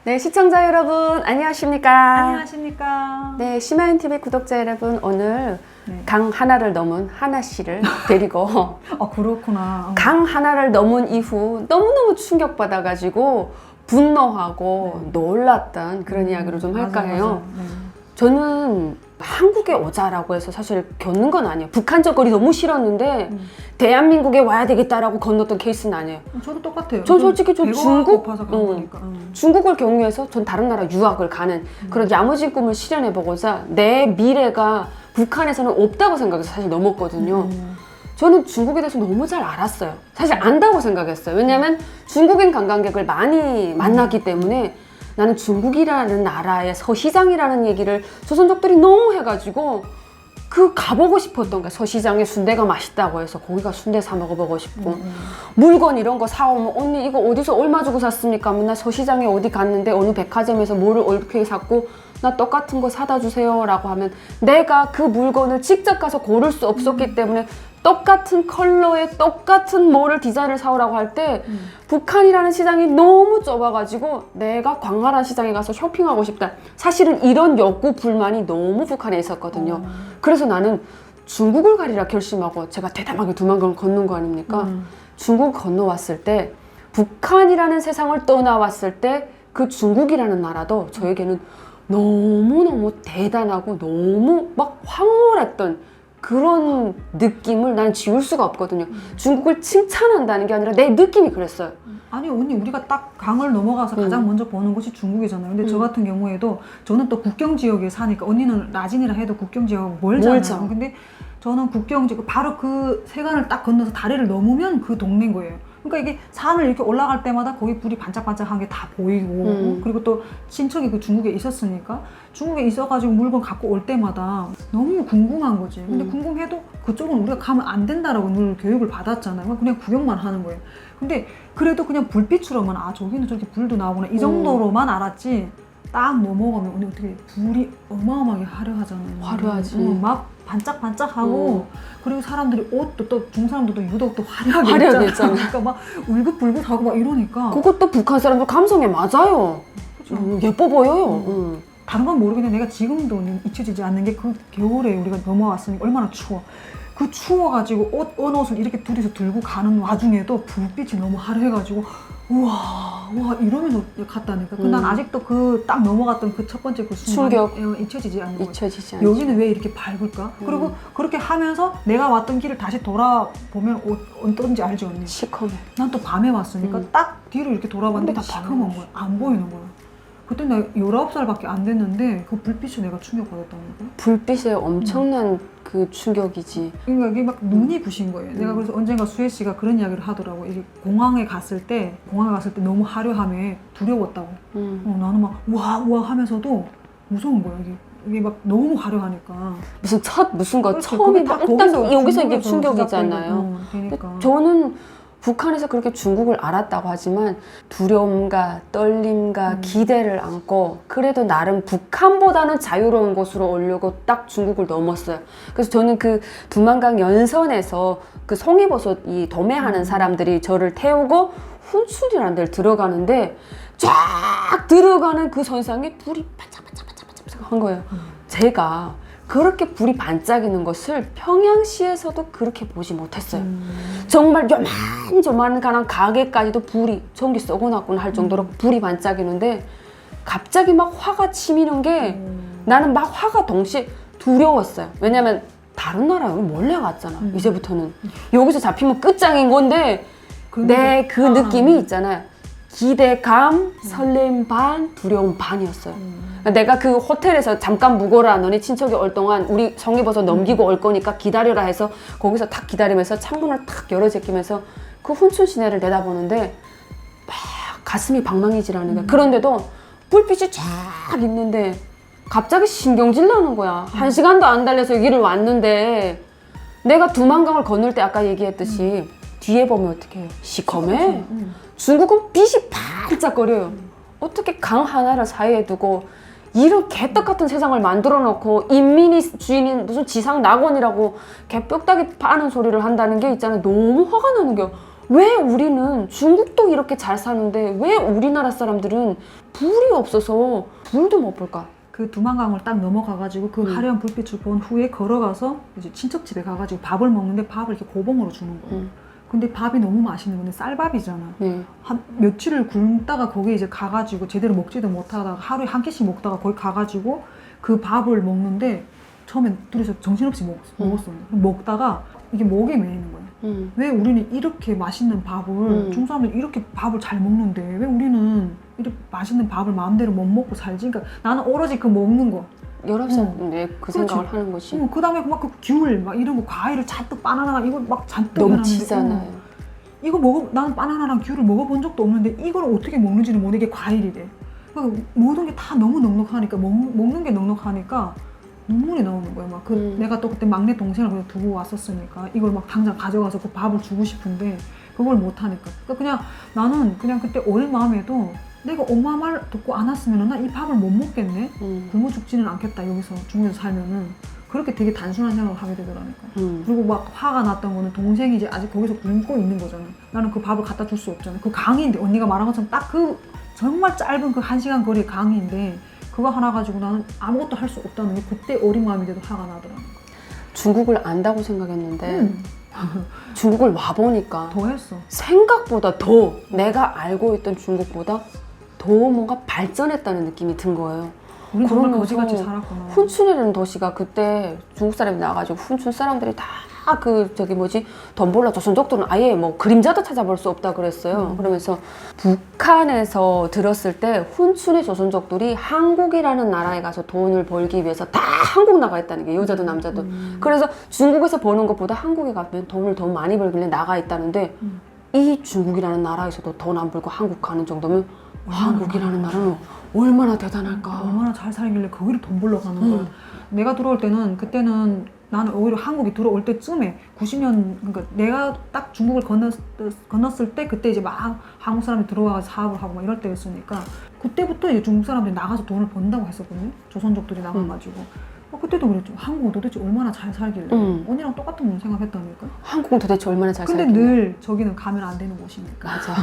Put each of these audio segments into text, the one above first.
네, 시청자 여러분 안녕하십니까? 안녕하십니까? 네, 심하윤TV 구독자 여러분, 오늘 네. 강 하나를 넘은 하나 씨를 데리고 그렇구나. 강 하나를 넘은 이후 너무너무 충격받아가지고 분노하고 놀랐던 그런 이야기를 좀 할까 해요. 네. 저는 한국에 오자라고 해서 사실 겪는 건 아니에요. 북한 정권이 너무 싫었는데 대한민국에 와야 되겠다라고 건넜던 케이스는 아니에요. 저도 똑같아요. 전 솔직히 좀 중국, 고파서 간 거니까. 중국을 경유해서 전 다른 나라 유학을 가는 그런 야무진 꿈을 실현해보고자 내 미래가 북한에서는 없다고 생각해서 사실 넘었거든요. 저는 중국에 대해서 너무 잘 알았어요. 사실 안다고 생각했어요. 왜냐하면 중국인 관광객을 많이 만났기 때문에 나는 중국이라는 나라의 서시장이라는 얘기를 조선족들이 너무 해가지고 가보고 싶었던 거야. 서시장에 순대가 맛있다고 해서 거기가 순대 사 먹어보고 싶고 물건 이런 거 사오면 언니 이거 어디서 얼마 주고 샀습니까? 하면 나 서시장에 어디 갔는데 어느 백화점에서 뭐를 어떻게 샀고 나 똑같은 거 사다 주세요 라고 하면 내가 그 물건을 직접 가서 고를 수 없었기 때문에 똑같은 컬러에 똑같은 뭐를 디자인을 사오라고 할 때 북한이라는 시장이 너무 좁아가지고 내가 광활한 시장에 가서 쇼핑하고 싶다. 사실은 이런 욕구 불만이 너무 북한에 있었거든요. 그래서 나는 중국을 가리라 결심하고 제가 대담하게 두만강을 건넌 거 아닙니까? 중국 건너왔을 때 북한이라는 세상을 떠나왔을 때 그 중국이라는 나라도 저에게는 너무너무 대단하고 너무 막 황홀했던 그런 느낌을 난 지울 수가 없거든요. 중국을 칭찬한다는 게 아니라 내 느낌이 그랬어요. 아니 언니, 우리가 딱 강을 넘어가서 가장 먼저 보는 곳이 중국이잖아요. 근데 저 같은 경우에도 저는 또 국경 지역에 사니까, 언니는 라진이라 해도 국경 지역하고 멀잖아요. 멀죠. 근데 저는 국경 지역 바로 그 세관을 딱 건너서 다리를 넘으면 그 동네인 거예요. 그러니까 이게 산을 이렇게 올라갈 때마다 거기 불이 반짝반짝한 게 다 보이고 그리고 또 친척이 그 중국에 있었으니까 중국에 있어가지고 물건 갖고 올 때마다 너무 궁금한 거지. 근데 궁금해도 그쪽은 우리가 가면 안 된다라고 늘 교육을 받았잖아요. 그냥 구경만 하는 거예요. 근데 그래도 그냥 불빛으로만 저기는 저렇게 불도 나오구나 이 정도로만 알았지, 딱 넘어가면 언니 어떻게 불이 어마어마하게 화려하잖아요. 화려하지. 막 반짝반짝하고 그리고 사람들이 옷도 또 중사람들도 유독 또 화려하게 입잖아. 그러니까 막 울긋불긋하고 막 이러니까 그것도 북한 사람들 감성에 맞아요. 예뻐 보여요. 다른 건 모르겠는데 내가 지금도 잊혀지지 않는 게 그 겨울에 우리가 넘어왔으니까 얼마나 추워. 그 추워가지고 어느 옷을 이렇게 둘이서 들고 가는 와중에도 불빛이 너무 화려해가지고 우와 이러면서 갔다니까. 난 아직도 그 딱 넘어갔던 그 첫 번째 그 순간 충격. 잊혀지지 않는 거예요. 잊혀지지 않죠. 여기는 왜 이렇게 밝을까? 그리고 그렇게 하면서 내가 왔던 길을 다시 돌아보면 어떤지 알지 언니? 시커매. 난 또 밤에 왔으니까 딱 뒤로 이렇게 돌아봤는데 다 시커먼 거야. 안 보이는 거야. 그때 나 19살밖에 안 됐는데 그 불빛에 내가 충격받았다는 거야. 불빛에 엄청난 그 충격이지. 그러니까 이게 막 눈이 부신 거예요. 내가 그래서 언젠가 수혜 씨가 그런 이야기를 하더라고. 이게 공항에 갔을 때 너무 화려함에 두려웠다고. 나는 막 우와 하면서도 무서운 거야. 이게 막 너무 화려하니까. 무슨 거 그렇지, 처음이 그게 딱 여기서 이게 중국에서 충격이잖아요. 그러니까. 저는 북한에서 그렇게 중국을 알았다고 하지만 두려움과 떨림과 기대를 안고 그래도 나름 북한보다는 자유로운 곳으로 오려고 딱 중국을 넘었어요. 그래서 저는 그 두만강 연선에서 그 송이버섯 이 도매하는 사람들이 저를 태우고 훈춘이라는 데를 들어가는데 쫙 들어가는 그 선상에 불이 반짝반짝한 거예요. 제가 그렇게 불이 반짝이는 것을 평양시에서도 그렇게 보지 못했어요. 정말 요만한 가게까지도 불이 전기 썩어놨구나 할 정도로 불이 반짝이는데 갑자기 막 화가 치미는 게 나는 막 화가 동시에 두려웠어요. 왜냐면 다른 나라에 몰래 갔잖아. 이제부터는 여기서 잡히면 끝장인 건데 내 그 느낌이 있잖아요. 기대감, 설렘 반, 두려움 반이었어요. 내가 그 호텔에서 잠깐 묵어라, 너네 친척이 올 동안 우리 송이버섯 넘기고 올 거니까 기다려라 해서 거기서 탁 기다리면서 창문을 탁 열어 제끼면서 그 훈춘 시내를 내다보는데 막 가슴이 방망이질하는 거야. 그런데도 불빛이 쫙 있는데 갑자기 신경질 나는 거야. 1시간도 안 달려서 여기를 왔는데 내가 두만강을 건널 때 아까 얘기했듯이 뒤에 보면 어떻게 해요? 시커매. 중국은 빛이 반짝거려요. 어떻게 강 하나를 사이에 두고 이런 개떡 같은 세상을 만들어 놓고 인민이 주인인 무슨 지상 낙원이라고 개뼈다귀 파는 소리를 한다는 게 있잖아요. 너무 화가 나는 게 왜 우리는 중국도 이렇게 잘 사는데 왜 우리나라 사람들은 불이 없어서 불도 못 볼까? 그 두만강을 딱 넘어가가지고 그 화려한 불빛을 본 후에 걸어가서 이제 친척 집에 가가지고 밥을 먹는데 밥을 이렇게 고봉으로 주는 거예요. 근데 밥이 너무 맛있는 건데 쌀밥이잖아. 네. 한 며칠을 굶다가 거기 이제 가가지고 제대로 먹지도 못하다가 하루에 한 끼씩 먹다가 거기 가가지고 그 밥을 먹는데 처음엔 둘이서 정신없이 먹었어요. 먹다가 이게 목에 메이는 거예요. 왜 우리는 이렇게 맛있는 밥을 중국 사람들 이렇게 밥을 잘 먹는데 왜 우리는 이렇게 맛있는 밥을 마음대로 못 먹고 살지? 그러니까 나는 오로지 그 먹는 거. 19살 네, 그 그렇지. 생각을 하는 것이 그 다음에 막 그 귤, 막 이런 거 과일을 잔뜩 바나나 이거 막 잔뜩 넘치잖아요. 이거 나는 바나나랑 귤을 먹어본 적도 없는데 이걸 어떻게 먹는지는 모르게 이게 과일이래. 그러니까 모든 게 다 너무 넉넉하니까 먹는 게 넉넉하니까 눈물이 나오는 거예요. 막 내가 또 그때 막내 동생을 그냥 두고 왔었으니까 이걸 막 당장 가져가서 그 밥을 주고 싶은데 그걸 못 하니까. 그러니까 그냥 나는 그냥 그때 어린 마음에도 내가 엄마 말 듣고 안 왔으면 난 이 밥을 못 먹겠네. 굶어 죽지는 않겠다. 여기서 중국에서 살면은 그렇게 되게 단순한 생각을 하게 되더라니까. 그리고 막 화가 났던 거는 동생이 이제 아직 거기서 굶고 있는 거잖아. 나는 그 밥을 갖다 줄 수 없잖아. 그 강인데 언니가 말한 것처럼 딱 그 정말 짧은 그 1시간 거리의 강인데 그거 하나 가지고 나는 아무것도 할 수 없다는 게 그때 어린 마음인데도 화가 나더라고. 중국을 안다고 생각했는데 중국을 와보니까 더 했어. 생각보다 더 내가 알고 있던 중국보다 더 뭔가 발전했다는 느낌이 든 거예요. 우리 정말 그러면서 거지같이 살았구나. 훈춘이라는 도시가 그때 중국 사람이 나와가지고 훈춘 사람들이 다 그 저기 뭐지 덤볼라 조선족들은 아예 뭐 그림자도 찾아볼 수 없다 그랬어요. 그러면서 북한에서 들었을 때 훈춘의 조선족들이 한국이라는 나라에 가서 돈을 벌기 위해서 다 한국 나가 있다는 게 여자도 남자도. 그래서 중국에서 버는 것보다 한국에 가면 돈을 더 많이 벌길래 나가 있다는데 이 중국이라는 나라에서도 돈 안 벌고 한국 가는 정도면 한국이라는 나라는 얼마나 대단할까. 얼마나 잘 살길래 거기를 돈 벌러 가는 거야. 내가 들어올 때는 그때는 나는 오히려 한국에 들어올 때쯤에 90년 그러니까 내가 딱 중국을 건넜을 때 그때 이제 막 한국 사람이 들어와서 사업을 하고 막 이럴 때였으니까 그때부터 이제 중국 사람들이 나가서 돈을 번다고 했었거든요. 조선족들이 나가가지고. 그때도 그랬죠. 한국은 도대체 얼마나 잘 살길래 언니랑 똑같은 생각했다니까. 한국은 도대체 얼마나 잘 근데 살길래. 늘 저기는 가면 안 되는 곳이니까. 맞아.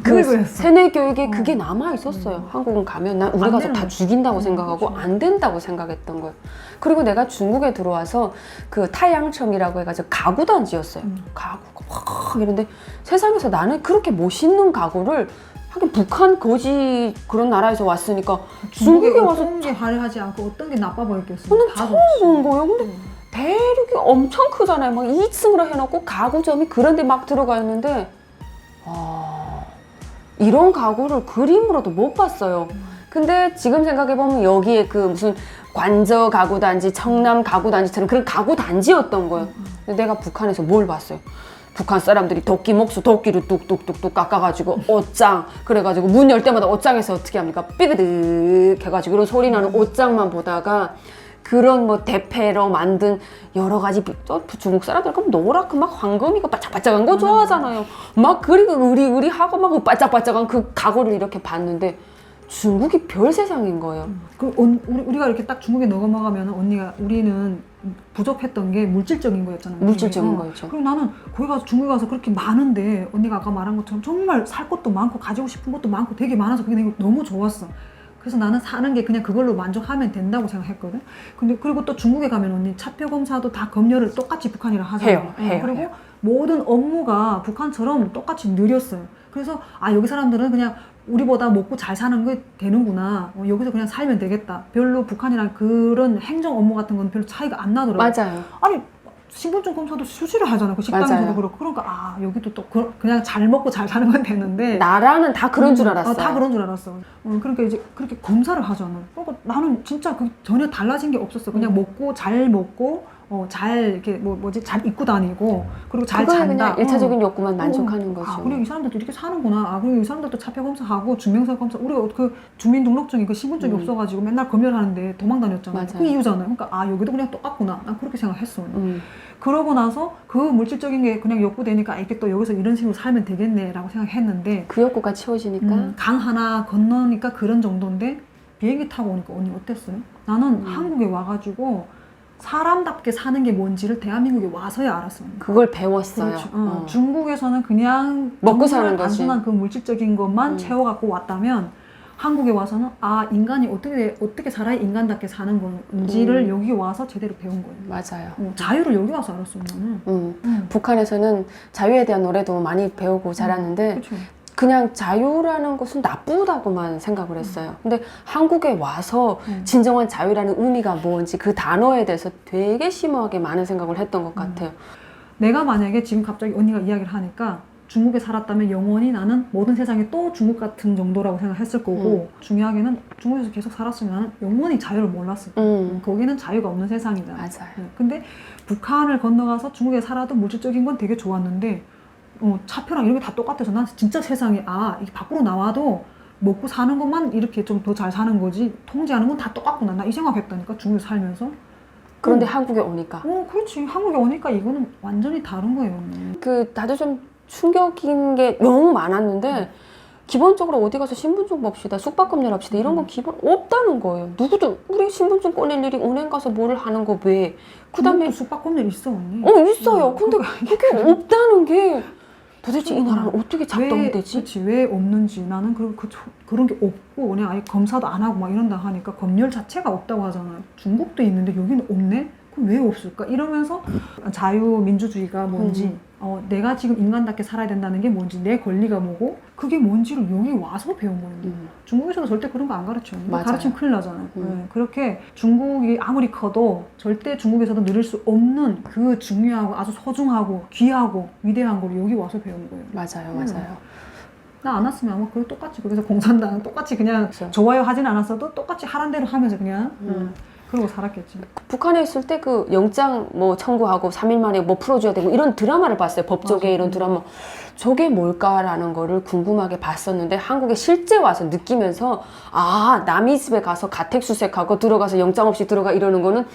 늘 그 그랬어. 세뇌 교육에 그게 남아 있었어요. 한국은 가면 난 우리 안 가서 되는 다 거지. 죽인다고 생각하고 그렇죠. 안 된다고 생각했던 거예요. 그리고 내가 중국에 들어와서 그 타양청이라고 해가지고 가구 단지였어요. 가구가 막 이런데 세상에서 나는 그렇게 멋있는 가구를 하긴 북한 거지 그런 나라에서 왔으니까 중국에 와서 어떤 게 화려하지 않고 어떤 게 나빠 보였겠어. 저는 처음 본 거예요. 근데 대륙이 엄청 크잖아요. 막 2층으로 해놓고 가구점이 그런데 막 들어가 있는데 이런 가구를 그림으로도 못 봤어요. 근데 지금 생각해보면 여기에 그 무슨 관저 가구 단지, 청남 가구 단지처럼 그런 가구 단지였던 거예요. 근데 내가 북한에서 뭘 봤어요? 북한 사람들이 도끼 목수 도끼를 뚝뚝뚝뚝 깎아가지고 옷장 그래가지고 문 열 때마다 옷장에서 어떻게 합니까? 삐그득 해가지고 이런 소리 나는 옷장만 보다가 그런 뭐 대패로 만든 여러 가지 중국 사람들 그럼 노랗고 막 황금이고 반짝반짝한 거 좋아하잖아요. 막 그리고 으리으리하고 막 반짝반짝한 그 가구를 이렇게 봤는데 중국이 별 세상인 거예요. 우리가 이렇게 딱 중국에 넘어가면 언니가 우리는 부족했던 게 물질적인 거였잖아요. 물질적인 거였죠. 그리고 나는 거기 가서 중국에 가서 그렇게 많은데 언니가 아까 말한 것처럼 정말 살 것도 많고 가지고 싶은 것도 많고 되게 많아서 그게 너무 좋았어. 그래서 나는 사는 게 그냥 그걸로 만족하면 된다고 생각했거든. 근데 그리고 또 중국에 가면 언니 차표 검사도 다 검열을 똑같이 북한이랑 하잖아요. 해요. 그리고 모든 업무가 북한처럼 똑같이 느렸어요. 그래서 여기 사람들은 그냥 우리보다 먹고 잘 사는 게 되는구나. 여기서 그냥 살면 되겠다. 별로 북한이랑 그런 행정 업무 같은 건 별로 차이가 안 나더라고요. 맞아요. 아니 신분증 검사도 수시로 하잖아요. 그 식당에서도 맞아요. 그렇고. 그러니까 여기도 또 그냥 잘 먹고 잘 사는 건 되는데 나라는 다 그런 줄 알았어요. 다 그런 줄 알았어. 그러니까 이제 그렇게 검사를 하잖아. 그러니까 나는 진짜 전혀 달라진 게 없었어. 그냥 먹고 잘 먹고 잘 이렇게 뭐지 잘 입고 다니고 그리고 잘 그거는 잔다. 그냥 일차적인 욕구만 만족하는 거죠. 그리고 이 사람들도 이렇게 사는구나. 그리고 이 사람들도 차표 검사하고 증명서 검사. 우리가 그 주민등록증이 그 신분증이 없어가지고 맨날 검열하는데 도망 다녔잖아. 맞아요. 그 이유잖아요. 그러니까 여기도 그냥 똑같구나. 난 그렇게 생각했어. 그러고 나서 그 물질적인 게 그냥 욕구되니까 이게 또 여기서 이런 식으로 살면 되겠네라고 생각했는데 그 욕구가 채워지니까 강 하나 건너니까 그런 정도인데 비행기 타고 오니까 언니 어땠어요? 나는 한국에 와가지고 사람답게 사는 게 뭔지를 대한민국에 와서야 알았어요. 그걸 배웠어요. 그렇죠. 중국에서는 그냥 먹고 정말 사는 거지. 단순한 그 물질적인 것만 채워갖고 왔다면 한국에 와서는 인간이 어떻게 살아야 인간답게 사는 건지를 여기 와서 제대로 배운 거예요. 맞아요. 자유를 여기 와서 알았어요, 나는. 북한에서는 자유에 대한 노래도 많이 배우고 자랐는데 그렇죠. 그냥 자유라는 것은 나쁘다고만 생각을 했어요. 근데 한국에 와서 진정한 자유라는 의미가 뭔지 그 단어에 대해서 되게 심오하게 많은 생각을 했던 것 같아요. 내가 만약에 지금 갑자기 언니가 이야기를 하니까 중국에 살았다면 영원히 나는 모든 세상이 또 중국 같은 정도라고 생각했을 거고 중요하게는 중국에서 계속 살았으면 나는 영원히 자유를 몰랐을 거예요. 거기는 자유가 없는 세상이다. 맞아요. 근데 북한을 건너가서 중국에 살아도 물질적인 건 되게 좋았는데 차표랑 이런 게 다 똑같아서 난 진짜 세상에 이게 밖으로 나와도 먹고 사는 것만 이렇게 좀 더 잘 사는 거지 통제하는 건 다 똑같구나. 나 이 생각했다니까 중국에 살면서. 그런데 한국에 오니까 그렇지. 한국에 오니까 이거는 완전히 다른 거예요. 나도 좀 충격인 게 너무 많았는데 기본적으로 어디 가서 신분증 봅시다, 숙박금 내랍시다 이런 건 기본 없다는 거예요. 누구도 우리 신분증 꺼낼 일이 은행 가서 뭐를 하는 거 왜? 그다음에 숙박금들 있어 언니. 있어요. 근데 그게 없다는 게 도대체 이 나라는 어떻게 작동이 되지? 그렇지. 왜 없는지 나는 그런 게 없고 그냥 아예 검사도 안 하고 막 이런다 하니까 검열 자체가 없다고 하잖아요. 중국도 있는데 여기는 없네? 그럼 왜 없을까? 이러면서 자유민주주의가 뭔지 내가 지금 인간답게 살아야 된다는 게 뭔지 내 권리가 뭐고 그게 뭔지를 여기 와서 배운 거예요. 중국에서도 절대 그런 거 안 가르쳐요. 가르치면 큰일 나잖아요. 그렇게 중국이 아무리 커도 절대 중국에서도 누릴 수 없는 그 중요하고 아주 소중하고 귀하고 위대한 걸 여기 와서 배운 거예요. 맞아요. 나 안 왔으면 아마 그걸 똑같이 거기서 공산당 똑같이 그냥 그렇죠. 좋아요 하진 않았어도 똑같이 하란 대로 하면서 그냥 그러고 살았겠지. 북한에 있을 때 그 영장 청구하고 3일 만에 풀어줘야 되고 이런 드라마를 봤어요. 법조계 이런 드라마. 저게 뭘까라는 거를 궁금하게 봤었는데 한국에 실제 와서 느끼면서 남의 집에 가서 가택수색하고 들어가서 영장 없이 들어가 이러는 거는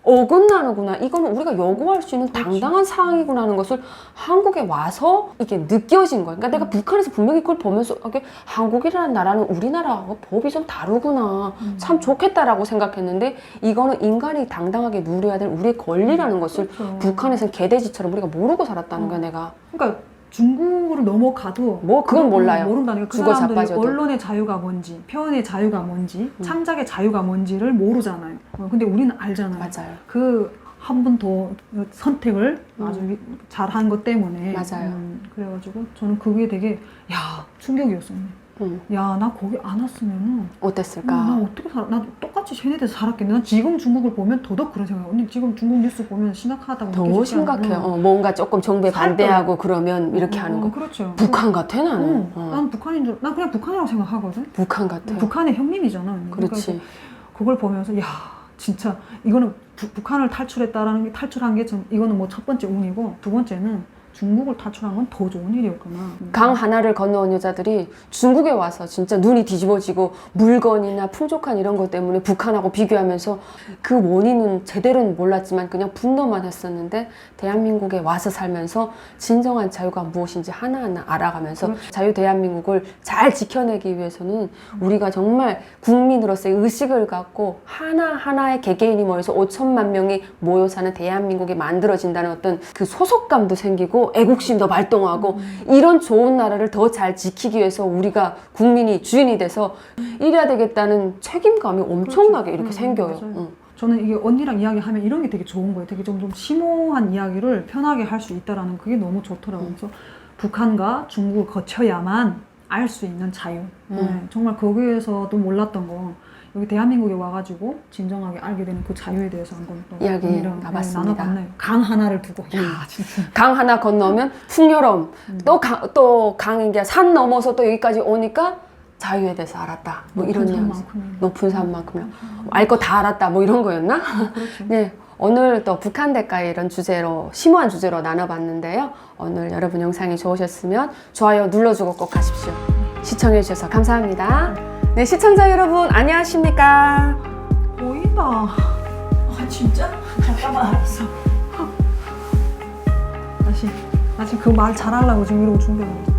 어긋나는구나. 이거는 우리가 요구할 수 있는 당당한 사항이구나 하는 것을 한국에 와서 이게 느껴진 거예요. 그러니까 내가 북한에서 분명히 그걸 보면서 한국이라는 나라는 우리나라하고 법이 좀 다르구나. 참 좋겠다라고 생각했는데 이거는 인간이 당당하게 누려야 될 우리의 권리라는 것을 그렇죠. 북한에서는 개돼지처럼 우리가 모르고 살았다는 거야, 내가. 그러니까 중국으로 넘어가도 그건 몰라요. 모른다니까. 그 죽어 사람들이 자빠져도. 언론의 자유가 뭔지, 표현의 자유가 뭔지, 창작의 자유가 뭔지를 모르잖아요. 근데 우리는 알잖아요. 맞아요. 한 번 더 선택을 아주 잘한 것 때문에. 맞아요. 그래가지고 저는 그게 되게 충격이었어요. 야, 나 거기 안 왔으면은 어땠을까? 나 어떻게 살아? 나 똑같이 쟤네들에서 살았겠네. 난 지금 중국을 보면 더더욱 그런 생각이. 언니 지금 중국 뉴스 보면 심각하다고 더 느껴지지 않아요? 심각해요. 뭔가 조금 정부에 반대하고 그러면 이렇게 하는 거. 그렇죠. 북한 같아 나는. 난 북한인 줄, 난 그냥 북한이라고 생각하거든. 북한 같아. 북한의 형님이잖아. 그렇지. 그러니까 그걸 보면서 진짜 이거는 북한을 탈출했다라는 게 탈출한 게 이거는 첫 번째 운이고 두 번째는 중국을 탈출한 건 더 좋은 일이었구나. 강 하나를 건너온 여자들이 중국에 와서 진짜 눈이 뒤집어지고 물건이나 풍족한 이런 것 때문에 북한하고 비교하면서 그 원인은 제대로는 몰랐지만 그냥 분노만 했었는데 대한민국에 와서 살면서 진정한 자유가 무엇인지 하나하나 알아가면서 그렇죠. 자유 대한민국을 잘 지켜내기 위해서는 우리가 정말 국민으로서의 의식을 갖고 하나하나의 개개인이 모여서 5천만 명이 모여 사는 대한민국이 만들어진다는 어떤 그 소속감도 생기고 애국심도 발동하고 이런 좋은 나라를 더 잘 지키기 위해서 우리가 국민이 주인이 돼서 이래야 되겠다는 책임감이 엄청나게 이렇게 생겨요. 저는 이게 언니랑 이야기하면 이런 게 되게 좋은 거예요. 되게 좀 심오한 이야기를 편하게 할 수 있다라는 그게 너무 좋더라고요. 그래서 북한과 중국을 거쳐야만 알 수 있는 자유. 정말 거기에서도 몰랐던 거. 여기 대한민국에 와가지고 진정하게 알게 되는 그 자유에 대해서 한번 또 이야기 언니랑, 나봤습니다. 나눠봤네요. 강 하나를 두고. 진짜. 강 하나 건너면 풍요로움. 또 강인 게 산 넘어서 또 여기까지 오니까 자유에 대해서 알았다. 이런 뉘앙스. 높은 산만큼이나. 알 거 다 알았다. 이런 거였나? 그렇죠. 네. 오늘 또 북한 대가의 이런 주제로, 심오한 주제로 나눠봤는데요. 오늘 여러분 영상이 좋으셨으면 좋아요 눌러주고 꼭 가십시오. 시청해주셔서 감사합니다. 네, 시청자 여러분 안녕하십니까? 보인다. 진짜? 잠깐만 알았어. 다시 그 말 잘하려고 지금 이러고 준비한 거지.